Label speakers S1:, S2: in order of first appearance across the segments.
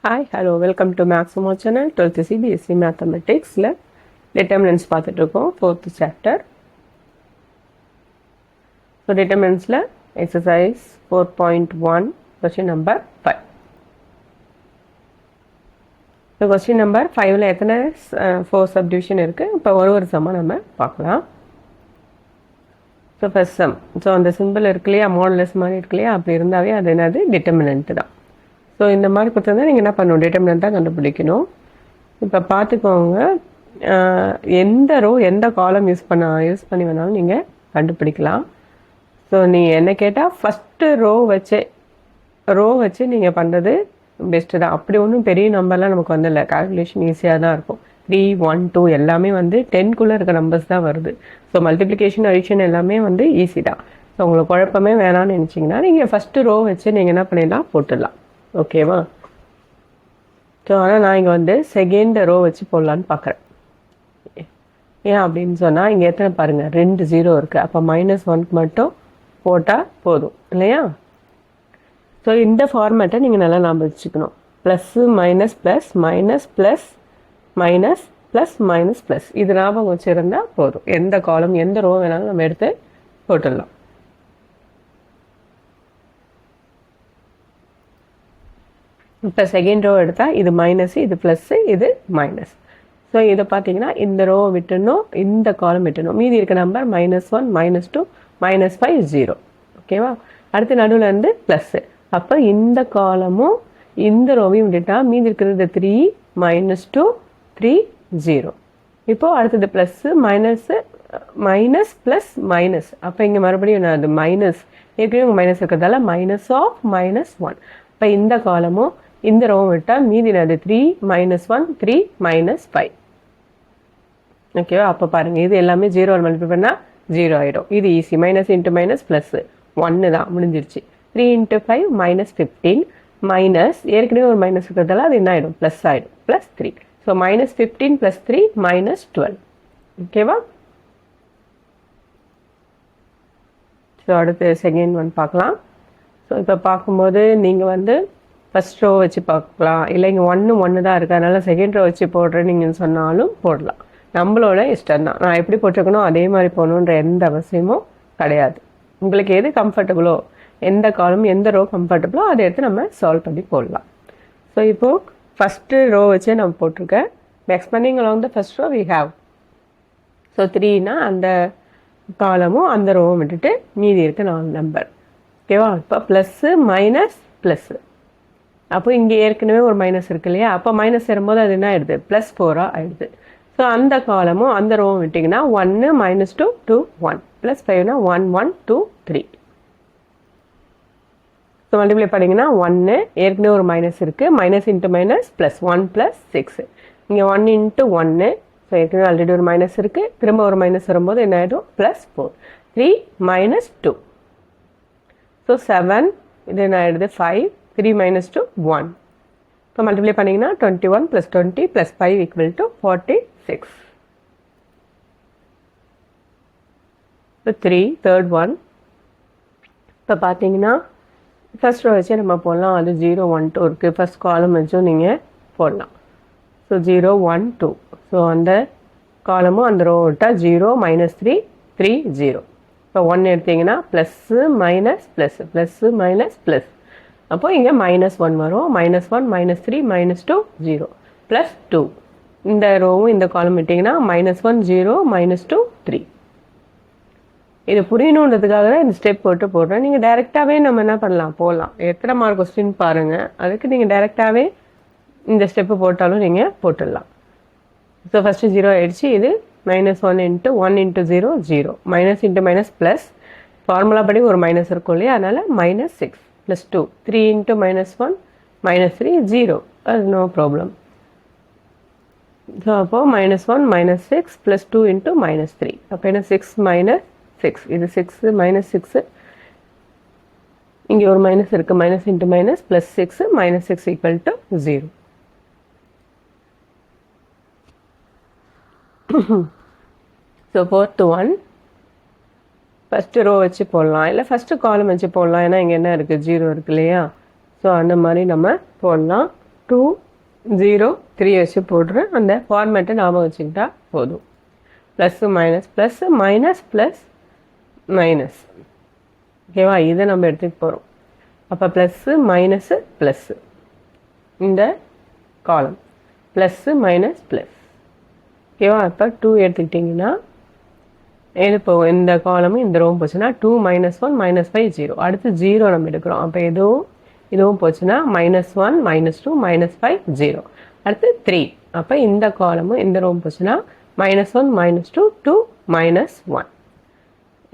S1: Hi, hello, welcome to Maximo channel, 12th CBSE Mathematics. Determinants பார்த்துட்டு இருக்கோம் 4th chapter. So determinantsல exercise 4.1 question number 5. So question number 5ல எத்தனை 4 subdivision இருக்கு? இப்போ ஒரு சம்ம நம்ம பார்க்கலாம். So first sum. So அந்த symbol இருக்கு இல்லையா, modulus மாதிரி இருக்கு இல்லையா, அப்படி இருந்தாவே அது என்னது determinant தான். ஸோ இந்த மாதிரி கொடுத்தா நீங்கள் என்ன பண்ணணும், டிட்டர்மினன்ட் தான் கண்டுபிடிக்கணும். இப்போ பார்த்துக்கோங்க, எந்த ரோ எந்த காலம் யூஸ் பண்ணி வேணாலும் நீங்கள் கண்டுபிடிக்கலாம். ஸோ நீங்கள் என்ன கேட்டால் ஃபஸ்ட்டு ரோ வச்சு நீங்கள் பண்ணுறது பெஸ்ட்டு தான். அப்படி ஒன்றும் பெரிய நம்பர்லாம் நமக்கு வந்துடல, கால்குலேஷன் ஈஸியாக தான் இருக்கும். 3, 1, 2 எல்லாமே வந்து 10க்குள்ளே இருக்க நம்பர்ஸ் தான் வருது. ஸோ மல்டிப்ளிகேஷன் அடிஷன் எல்லாமே வந்து ஈஸி தான். ஸோ உங்களுக்கு குழப்பமே வேணாம்னு நினச்சிங்கன்னா நீங்கள் ஃபஸ்ட்டு ரோ வச்சு நீங்கள் என்ன பண்ணிடலாம், போட்டுடலாம். ஓகேவா? ஸோ ஆனால் நான் இங்கே வந்து செகண்ட் ரோ வச்சு போடலான்னு பார்க்குறேன். ஏன் அப்படின்னு சொன்னால் இங்கே எத்தனை பாருங்கள், 2 0 இருக்குது. அப்போ -1 மட்டும் போட்டால் போதும் இல்லையா? ஸோ இந்த ஃபார்மேட்டை நீங்கள் நல்லா ஞாபகம் வச்சுக்கணும். Plus minus plus minus plus minus plus minus plus இது ஞாபகம் வச்சுருந்தா போதும். எந்த காலம் எந்த ரோ வேணாலும் நம்ம எடுத்து போட்டுடலாம். இப்போ செகண்ட் ரோ எடுத்தால் இது மைனஸு, இது ப்ளஸ்ஸு, இது மைனஸ். ஸோ இதை பார்த்தீங்கன்னா இந்த ரோ விட்டுணும், இந்த காலம் விட்டுணும். மீதி இருக்க நம்பர் -1 -2 -5 0. ஓகேவா? அடுத்து நடுவில் இருந்து ப்ளஸ்ஸு. அப்போ இந்த காலமும் இந்த ரோவையும் விட்டுட்டா மீதி இருக்கிறது 3 -2 3 0. இப்போது அடுத்தது ப்ளஸ்ஸு மைனஸ் ப்ளஸ் மைனஸ். அப்போ இங்கே மறுபடியும் அது மைனஸ், ஏற்கனவே மைனஸ் இருக்கிறதால -1. இப்போ இந்த காலமும் இந்த ரோவும் விட்டால் மீதி அது 3 -1 3 -5. ஓகேவா? அப்போ பாருங்கள், இது எல்லாமே 0 மல்டிப்ளை பண்ணால் 0 ஆகிடும். இது easy. Minus into minus plus 1 தான், முடிஞ்சிருச்சு. 3 × 5 -15 மைனஸ் ஏற்கனவே ஒரு மைனஸ் இருக்கிறதால அது என்ன ஆகிடும், ப்ளஸ் ஆகிடும், +3. ஸோ -15 + 3 -12. ஓகேவா? ஸோ அடுத்து செகண்ட் ஒன் பார்க்கலாம். ஸோ இப்போ பார்க்கும்போது நீங்கள் வந்து ஃபஸ்ட் ரோ வச்சு பார்க்கலாம், இல்லை இங்கே 1 தான் இருக்குது அதனால் செகண்ட் ரோ வச்சு போடுறேன்னு நீங்கள் சொன்னாலும் போடலாம். நம்மளோட இஷ்டம் தான். நான் எப்படி போட்டிருக்கணும் அதே மாதிரி போகணுன்ற எந்த அவசியமும் கிடையாது. உங்களுக்கு எது கம்ஃபர்டபுளோ, எந்த காலம் எந்த ரோ கம்ஃபர்டபுளோ அதை எடுத்து நம்ம சால்வ் பண்ணி போடலாம். ஸோ இப்போது ஃபஸ்ட்டு ரோ வச்சே நம்ம போட்டிருக்கேன். Expanding along the first row we have. So 3னா அந்த காலமும் அந்த ரோவும் விட்டுட்டு மீதி இருக்க 4 நம்பர். ஓகேவா? இப்போ ப்ளஸ்ஸு மைனஸ் ப்ளஸ்ஸு. அப்போ இங்கே ஏற்கனவே ஒரு மைனஸ் இருக்கு இல்லையா, அப்போ மைனஸ் சேரும்போது அது என்ன ஆகிடுது, +4 ஆகிடுது. ஸோ அந்த காலமும் அந்த ரோவும் விட்டிங்கன்னா 1 -2 2 1 +5னா 1 1 2 3. ஸோ மல்டிப்ளை பண்ணிங்கன்னா 1 ஏற்கனவே ஒரு மைனஸ் இருக்குது, மைனஸ் இன்ட்டு மைனஸ் ப்ளஸ் 1 + 6. இங்கே 1 × 1. ஸோ ஏற்கனவே ஆல்ரெடி ஒரு மைனஸ் இருக்குது, திரும்ப ஒரு மைனஸ் வரும்போது என்ன ஆகிடும், +4 3 -2. ஸோ 7 இது என்ன ஆகிடுது 5 3 -2 1. இப்போ மல்டிப்ளை பண்ணிங்கன்னா 21 + 20 + 5 = 46. இப்போ 3 தேர்ட் ஒன். இப்போ பார்த்தீங்கன்னா ஃபஸ்ட் ரோ வச்சு நம்ம போடலாம். அது 0 1 2 இருக்குது. ஃபஸ்ட் காலம் வச்சும் நீங்கள் போடலாம். ஸோ 0 1 2. ஸோ அந்த காலமும் அந்த ரோ விட்டால் 0 -3 3 0. இப்போ 1 எடுத்திங்கன்னா plus minus plus plus minus plus. அப்போ இங்கே -1 வரும். -1 -3 -2 0 +2. இந்த ரோவும் இந்த காலம் விட்டிங்கன்னா -1 0 -2 3. இது புரியணுன்றதுக்காக தான் இந்த ஸ்டெப் போடுறேன். நீங்கள் டைரெக்டாகவே நம்ம என்ன பண்ணலாம், போடலாம். எத்தனை மார்க் கொஸ்டின் பாருங்கள், அதுக்கு நீங்கள் டைரெக்டாகவே இந்த ஸ்டெப்பு போட்டாலும் நீங்கள் போட்டுடலாம். ஸோ ஃபஸ்ட்டு 0 ஆகிடுச்சு. இது -1 × 1 × 0 0 minus into minus plus. Formula படி ஒரு மைனஸ் இருக்கும் இல்லையா, அதனால் -6 +2 3 × -1 -3 0. அது நோ ப்ராப்ளம். ஸோ அப்போது -1 -6 +2 × -3. அப்போ என்ன 6 -6. இது 6 -6. இங்கே ஒரு மைனஸ் இருக்குது, minus into minus +6 -6 = 0. So fourth one first row வச்சு போடலாம், இல்லை ஃபஸ்ட்டு காலம் வச்சு போடலாம். ஏன்னா இங்கே என்ன இருக்குது, 0 இருக்கு இல்லையா. ஸோ அந்த மாதிரி நம்ம போடலாம். 2 0 3 வச்சு போடுறேன். அந்த ஃபார்மேட்டை ஞாபகம் வச்சுக்கிட்டா போதும். Plus minus plus minus plus minus. ஓகேவா, இதை நம்ம எடுத்துகிட்டு போகிறோம். அப்போ ப்ளஸ்ஸு மைனஸு ப்ளஸ்ஸு, இந்த காலம் ப்ளஸ்ஸு மைனஸ் ப்ளஸ். ஓகேவா, இப்போ 2 எடுத்துக்கிட்டிங்கன்னா எது போகும், இந்த காலமும் இந்த ரோவும் போச்சுன்னா 2 -1 -5 0. அடுத்து 0 நம்ம எடுக்கிறோம். அப்போ இதுவும் போச்சுன்னா -1 -2 -5 0. அடுத்து 3. அப்போ இந்த காலமும் இந்த ரோவும் போச்சுன்னா -1 -2 2 -1.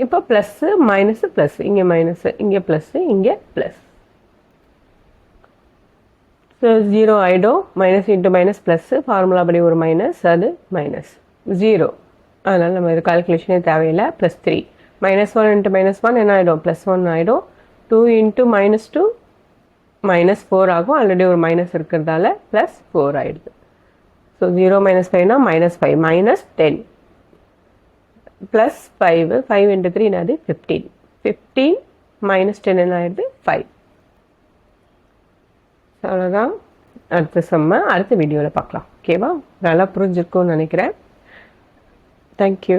S1: இப்போ ப்ளஸ்ஸு மைனஸு ப்ளஸ், இங்கே மைனஸு இங்கே ப்ளஸ்ஸு இங்கே ப்ளஸ். ஸோ 0 ஆகிடும். Minus into minus plus, formula படி ஒரு மைனஸ், அது மைனஸ் 0. அதனால் நம்ம இது கால்குலேஷனே தேவையில்லை. +3 -1 இன்ட்டு -1 என்ன ஆகிடும், +1 ஆகிடும். 2 இன்ட்டு -2 -4 ஆகும். ஆல்ரெடி ஒரு மைனஸ் இருக்கிறதால +4 ஆகிடுது. ஸோ 0 -5னா -5 -10 +5 5 இன்ட்டு 3 என்னது 15. 15 -10 என்ன ஆகிடுது 5. அவ்வளோதான். அடுத்த செம்ம அடுத்த வீடியோவில் பார்க்கலாம். ஓகேவா, நல்லா புரிஞ்சிருக்கும்னு நினைக்கிறேன். தேங்க்யூ.